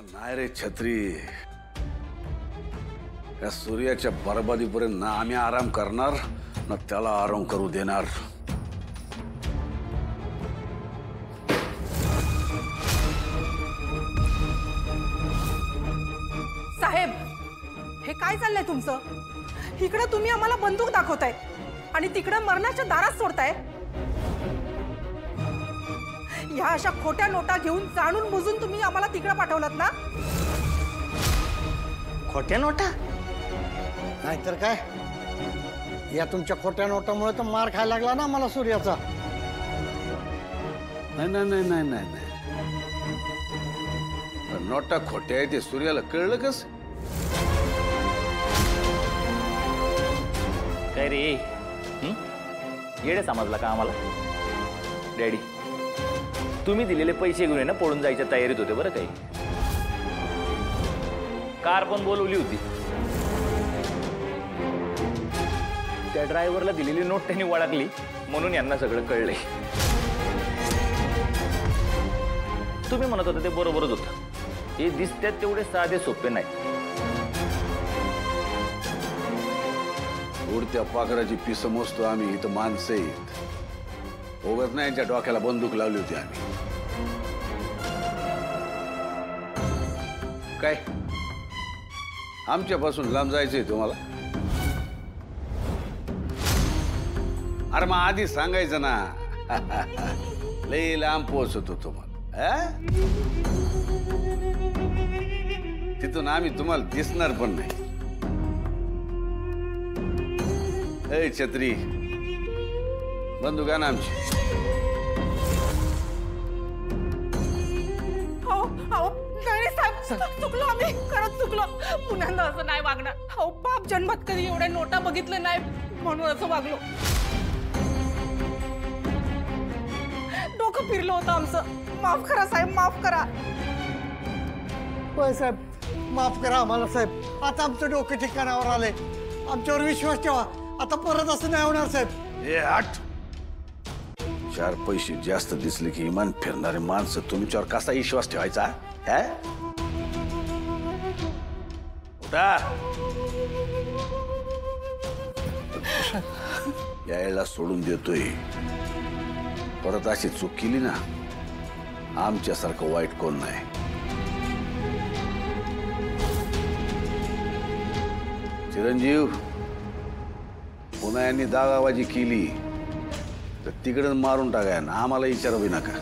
नाही रे छत्री, या सूर्याच्या बरबादीपर्यंत ना आम्ही आराम करणार ना त्याला आराम करू देणार। साहेब, हे काय चाललंय तुमचं? इकडे तुम्ही आम्हाला बंदूक दाखवताय आणि तिकडे मरणाच्या दारात सोडताय। या अशा खोट्या नोटा घेऊन जाणून बुजून तुम्ही आम्हाला तिकडे पाठवलात ना? खोट्या नोटा नाहीतर काय, या तुमच्या खोट्या नोटामुळे तर मार खायला लागला ना मला सूर्याचा। नाही नाही नाही नाही नाही नाही, नोटा खोट्या आहे ते सूर्याला कळलं कस? काय रे, येडे समजला का आम्हाला? डॅडी, तुम्ही दिलेले पैसे घेऊन ना पळून जायच्या तयारीत होते बरं काही। कार पण बोलवली होती, त्या ड्रायव्हरला दिलेली नोट त्यांनी वळखली म्हणून यांना सगळं कळलंय। तुम्ही म्हणत होता ते बरोबरच होतं, हे दिसतात तेवढे साधे सोपे नाही। उडत्या पाखराची पिसं मोजतो आम्ही, इथं माणसं आहेत। ओगत नाही यांच्या डोक्याला बंदूक लावली होती आम्ही। काय आमच्यापासून लांब जायचंय तुम्हाला? अरे मग आधी सांगायचं ना, लई लांब पोहोचतो तुम्हाला। तिथून आम्ही तुम्हाला दिसणार पण नाही। ए छत्री, बंदूक आण आमची। चुकलो आम्ही, खरंच चुकलो। पुन्हा असं नाही वागणार। हो, बाप जन्मात कधी एवढ्या नोटा बघितले नाही म्हणून असं वागलो। डोकं फिरलं होतं आमचं, माफ करा साहेब, माफ करा। होय साहेब, माफ करा आम्हाला साहेब। आता आमचं डोकं ठिकाणावर आलंय, आमच्यावर विश्वास ठेवा। आता परत असं नाही होणार साहेब। ए हट, चार पैसे जास्त दिसले की इमान फिरणारे माणसं तुमच्यावर कसा विश्वास ठेवायचा? यायला सोडून देतोय, परत अशी चूक केली ना आमच्यासारखं वाईट कोण नाही। चिरंजीव, पुन्हा यांनी दागाबाजी केली तर तिकडे मारून टाकाय ना, आम्हाला विचारावी नका।